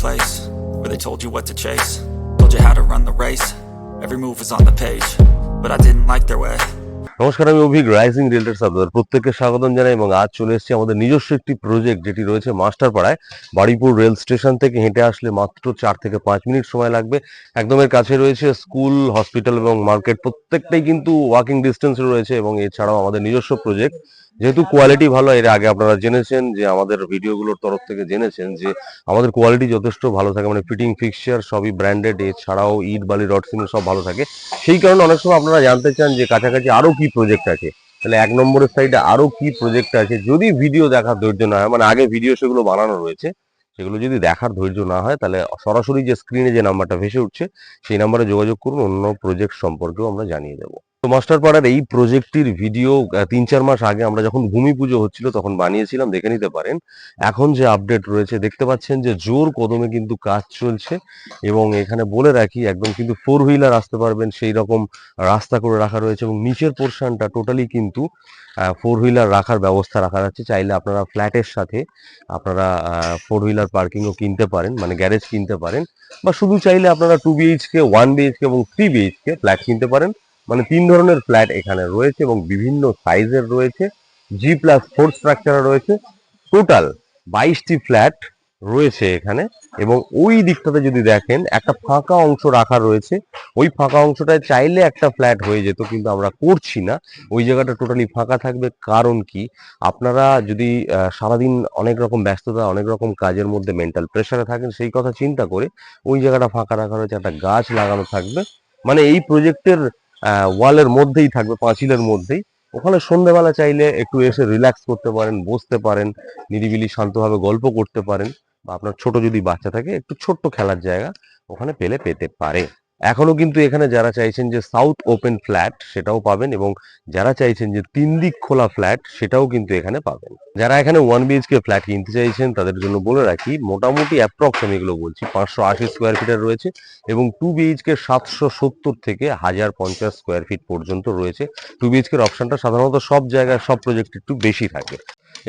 place where they told you what to chase, told you how to run the race. Every move was on the page, but I didn't like their way. নমস্কার, আমি Abhik, rising রিয়েলটার্স আপনাদের প্রত্যেককে স্বাগতম জানাই। এবং আজ চলে এসেছি আমাদের নিজস্ব একটি প্রজেক্ট, যেটি রয়েছে মাস্টারপাড়ায়। বারুইপুর রেল স্টেশন থেকে হেঁটে আসলে মাত্র 4 থেকে 5 মিনিট সময় লাগবে। একদম এর কাছে রয়েছে স্কুল, হসপিটাল এবং মার্কেট, প্রত্যেকটাই কিন্তু ওয়াকিং ডিস্টেন্সে রয়েছে। এবং এছাড়াও আমাদের নিজস্ব প্রজেক্ট, যেহেতু কোয়ালিটি ভালো, এর আগে আপনারা জেনেছেন যে আমাদের ভিডিওগুলোর তরফ থেকে জেনেছেন যে আমাদের কোয়ালিটি যথেষ্ট ভালো থাকে, মানে ফিটিং ফিক্সচার সবই ব্র্যান্ডেড। এছাড়াও ইট, বালি, রড, সিমেন্ট সব ভালো থাকে। সেই কারণে অনেক সময় আপনারা জানতে চান যে কাছাকাছি আরো কি প্রজেক্ট আছে, তাহলে 1 নম্বরের সাইডে আরো কি প্রজেক্ট আছে। যদি ভিডিও দেখার ধৈর্য না হয়, মানে আগে ভিডিও সেগুলো বানানো রয়েছে, সেগুলো যদি দেখার ধৈর্য না হয়, তাহলে সরাসরি যে স্ক্রিনে যে নাম্বারটা ভেসে উঠছে সেই নাম্বারে যোগাযোগ করুন, অন্য প্রজেক্ট সম্পর্কেও আমরা জানিয়ে দেবো। তো মাস্টারপাড়ার এই প্রজেক্টটির ভিডিও 3-4 মাস আগে আমরা যখন ভূমি পুজো হচ্ছিল তখন বানিয়েছিলাম, দেখে নিতে পারেন। এখন যে আপডেট রয়েছে দেখতে পাচ্ছেন যে জোর কদমে কিন্তু কাজ চলছে। এবং এখানে বলে রাখি, একদম কিন্তু 4 হুইলার আসতে পারবেন সেই রকম রাস্তা করে রাখা রয়েছে। এবং নিচের পোর্শনটা টোটালি কিন্তু 4 হুইলার রাখার ব্যবস্থা রাখা যাচ্ছে। চাইলে আপনারা ফ্ল্যাটের সাথে আপনারা 4 হুইলার পার্কিংও কিনতে পারেন, মানে গ্যারেজ কিনতে পারেন। বা শুধু চাইলে আপনারা 2 বিএইচকে, 1 বিএইচকে এবং 3 বিএইচকে ফ্ল্যাট কিনতে পারেন। মানে 3 ধরনের ফ্ল্যাট এখানে রয়েছে এবং বিভিন্ন সাইজের রয়েছে। G+4 স্ট্রাকচারে রয়েছে। টোটাল 22টি ফ্ল্যাট রয়েছে এখানে। এবং ওই দিকটাতে যদি দেখেন, একটা ফাঁকা অংশ রাখা রয়েছে। ওই ফাঁকা অংশটায় চাইলে একটা ফ্ল্যাট হয়ে যেত, কিন্তু আমরা করছি না। ওই জায়গাটা টোটালি ফাঁকা থাকবে। কারণ কি, আপনারা যদি সারাদিন অনেক রকম ব্যস্ততা, অনেক রকম কাজের মধ্যে মেন্টাল প্রেসারে থাকেন, সেই কথা চিন্তা করে ওই জায়গাটা ফাঁকা রাখা রয়েছে। একটা গাছ লাগানো থাকবে, মানে এই প্রজেক্টের ওয়ালের মধ্যেই থাকবে, পাঁচিলের মধ্যেই। ওখানে সন্ধ্যেবেলা চাইলে একটু এসে রিল্যাক্স করতে পারেন, বসতে পারেন, নিরিবিলি শান্তভাবে গল্প করতে পারেন। বা আপনার ছোট যদি বাচ্চা থাকে, একটু ছোট্ট খেলার জায়গা ওখানে পেতে পারে। এখনো কিন্তু এখানে যারা চাইছেন যে সাউথ ওপেন ফ্ল্যাট, সেটাও পাবেন। এবং যারা চাইছেন যে 3 দিক খোলা ফ্ল্যাট, সেটাও কিন্তু এখানে পাবেন। যারা এখানে 1 বিএইচকে ফ্ল্যাট কিনতে চাইছেন তাদের জন্য বলে রাখি, মোটামুটি অ্যাপ্রক্স আমি এগুলো বলছি 580 স্কোয়ার ফিটের রয়েছে। এবং 2 বিএইচকে 770 থেকে 1050 স্কোয়ার ফিট পর্যন্ত রয়েছে। 2 বিএইচকের অপশনটা সাধারণত সব জায়গায়, সব প্রজেক্ট একটু বেশি থাকে।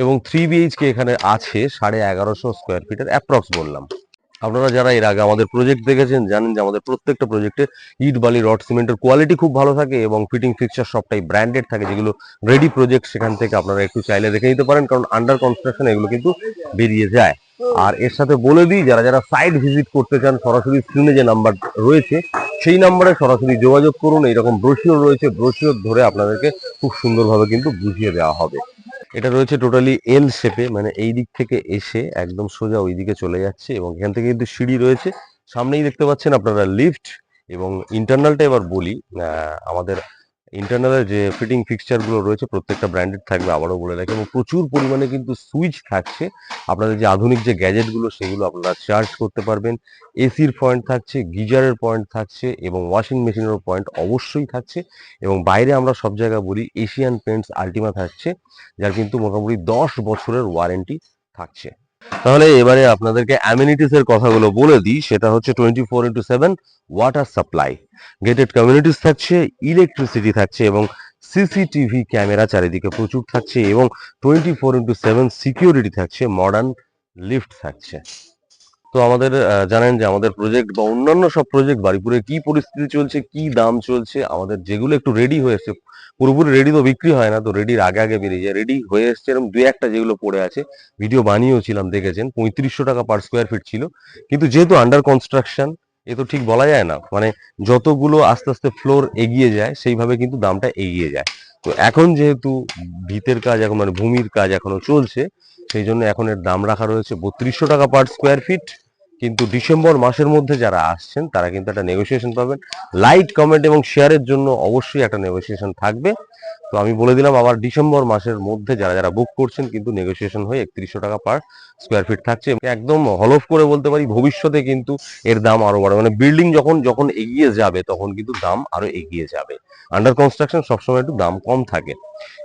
এবং 3 বিএইচকে এখানে আছে 1150 স্কোয়ার ফিটের, অ্যাপ্রক্স বললাম। আপনারা যারা এর আগে আমাদের প্রজেক্ট দেখেছেন জানেন যে আমাদের প্রত্যেকটা প্রজেক্টে ইট, বালি, রড, সিমেন্টের কোয়ালিটি খুব ভালো থাকে এবং ফিটিং ফিক্সচার সবটাই ব্র্যান্ডেড থাকে। যেগুলো রেডি প্রজেক্ট, সেখান থেকে আপনারা একটু চাইলে দেখে নিতে পারেন, কারণ আন্ডার কনস্ট্রাকশন এগুলো কিন্তু বেরিয়ে যায়। আর এর সাথে বলে দিই, যারা যারা সাইট ভিজিট করতে চান, সরাসরি স্ক্রিনে যে নাম্বার রয়েছে সেই নাম্বারে সরাসরি যোগাযোগ করুন। এইরকম ব্রোশিওর রয়েছে, ব্রোশিওর ধরে আপনাদেরকে খুব সুন্দরভাবে কিন্তু বুঝিয়ে দেওয়া হবে। এটা রয়েছে টোটালি এল শেপে, মানে এই দিক থেকে এসে একদম সোজা ওই দিকে চলে যাচ্ছে। এবং এখান থেকে কিন্তু সিঁড়ি রয়েছে, সামনেই দেখতে পাচ্ছেন আপনারা লিফট। এবং ইন্টারনালটা এবার বলি, আমাদের ইন্টারনালের যে ফিটিং ফিক্সচার গুলো রয়েছে প্রত্যেকটা ব্র্যান্ডেড থাকবে, আবারও বলে রাখি। এবং প্রচুর পরিমাণে কিন্তু সুইচ থাকছে। আপনাদের যে আধুনিক যে গ্যাজেট গুলো, সেগুলো আপনারা চার্জ করতে পারবেন। এসির পয়েন্ট থাকছে, গিজারের পয়েন্ট থাকছে এবং ওয়াশিং মেশিনেরও পয়েন্ট অবশ্যই থাকছে। এবং বাইরে আমরা সব জায়গায় বলি এশিয়ান পেন্টস আল্টিমা থাকছে, যার কিন্তু মোটামুটি 10 বছরের ওয়ারেন্টি থাকছে। তাহলে এবারে আপনাদেরকে অ্যামিনিটিস এর কথাগুলো বলে দিই। সেটা হচ্ছে 24x7 water supply, gated communities থাকছে, ইলেকট্রিসিটি থাকছে এবং সিসিটিভি ক্যামেরা চারিদিকে প্রচুর থাকছে। এবং 24x7 সিকিউরিটি থাকছে, মডার্ন লিফট থাকছে। তো আমাদের জানেন যে আমাদের প্রজেক্ট বা অন্যান্য সব প্রজেক্ট বারুইপুরে কি পরিস্থিতি চলছে, কি দাম চলছে। আমাদের যেগুলো একটু রেডি হয়েছে, পুরোপুরি রেডি তো বিক্রি হয় না, তো রেডির আগে আগে বেরিয়ে যায়। রেডি হয়ে এসছে এরকম 2-1টা যেগুলো পড়ে আছে, ভিডিও বানিয়েওছিলাম, দেখেছেন। 3500 টাকা পার স্কোয়ার ফিট ছিল। কিন্তু যেহেতু আন্ডার কনস্ট্রাকশন, এ তো ঠিক বলা যায় না, মানে যতগুলো আস্তে আস্তে ফ্লোর এগিয়ে যায় সেইভাবে কিন্তু দামটা এগিয়ে যায়। তো এখন যেহেতু ভিতের কাজ এখন, মানে ভূমির কাজ এখনো চলছে, সেই জন্য এখন এর দাম রাখা রয়েছে 3200 টাকা পার স্কোয়ার ফিট। কিন্তু ডিসেম্বর মাসের মধ্যে যারা আসছেন তারা কিন্তু একটা নেগোসিয়েশন পাবেন। লাইক, কমেন্ট এবং শেয়ারের জন্য অবশ্যই একটা নেগোসিয়েশন থাকবে। তো আমি বলে দিলাম, আবার ডিসেম্বর মাসের মধ্যে যারা যারা বুক করছেন কিন্তু নেগোসিয়েশন হয়ে 3100 টাকা পার স্কোয়ার ফিট থাকছে। একদম হলফ করে বলতে পারি, ভবিষ্যতে কিন্তু এর দাম আরো বাড়বে। মানে বিল্ডিং যখন যখন এগিয়ে যাবে তখন কিন্তু দাম আরো এগিয়ে যাবে। আন্ডার কনস্ট্রাকশন সবসময় একটু দাম কম থাকে।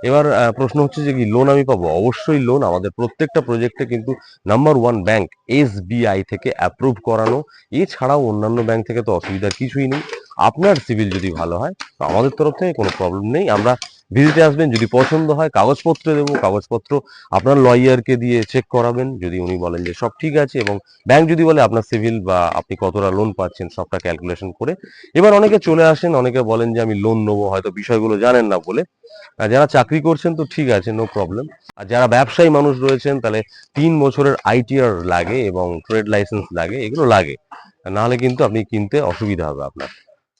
এবার প্রশ্ন হচ্ছে যে কি লোন আমি পাবো? অবশ্যই লোন। আমাদের প্রত্যেকটা প্রজেক্টে কিন্তু নাম্বার 1 ব্যাংক এসবিআই থেকে অ্যাপ্রুভ করানো। এছাড়াও অন্যান্য ব্যাংক থেকে তো অসুবিধার কিছুই নেই। আপনার সিভিল যদি ভালো হয় তো আমাদের তরফ থেকে কোনো প্রবলেম নেই। আমরা ভিজিটে আসবেন, যদি পছন্দ হয় কাগজপত্র দেবো, কাগজপত্র আপনার লয়ারকে দিয়ে চেক করাবেন, যদি উনি বলেন যে সব ঠিক আছে, এবং ব্যাংক যদি বলে আপনার সিভিল বা আপনি কতটা লোন পাচ্ছেন সবটা ক্যালকুলেশন করে। এবার অনেকে চলে আসেন, অনেকে বলেন যে আমি লোন নেবো, হয়তো বিষয়গুলো জানেন না বলে। আর যারা চাকরি করছেন তো ঠিক আছে, নো প্রবলেম। আর যারা ব্যবসায়ী মানুষ রয়েছেন তাহলে 3 বছরের আইটিআর লাগে এবং ট্রেড লাইসেন্স লাগে, এগুলো লাগে, নাহলে কিন্তু আপনি কিনতে অসুবিধা হবে আপনার।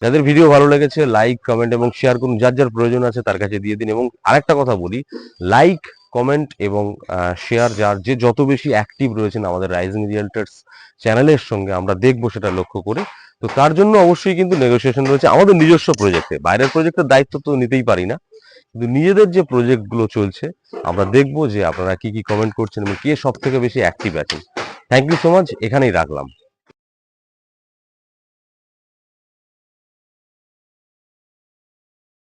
যাদের ভিডিও ভালো লেগেছে লাইক কমেন্ট এবং শেয়ার করুন, যার যার প্রয়োজন আছে তার কাছে দিয়ে দিন। এবং আরেকটা কথা বলি, লাইক কমেন্ট এবং শেয়ার যার যে যত বেশি অ্যাক্টিভ রয়েছেন আমাদের রাইজিং রিয়েলটার্স চ্যানেলের সঙ্গে, আমরা দেখবো সেটা লক্ষ্য করে। তো তার জন্য অবশ্যই কিন্তু নেগোসিয়েশন রয়েছে আমাদের নিজস্ব প্রজেক্টে, বাইরের প্রজেক্টের দায়িত্ব তো নিতেই পারি না, কিন্তু নিজেদের যে প্রজেক্টগুলো চলছে আমরা দেখবো যে আপনারা কি কি কমেন্ট করছেন এবং কে সব থেকে বেশি অ্যাক্টিভ আছেন। থ্যাংক ইউ সো মাচ, এখানেই রাখলাম।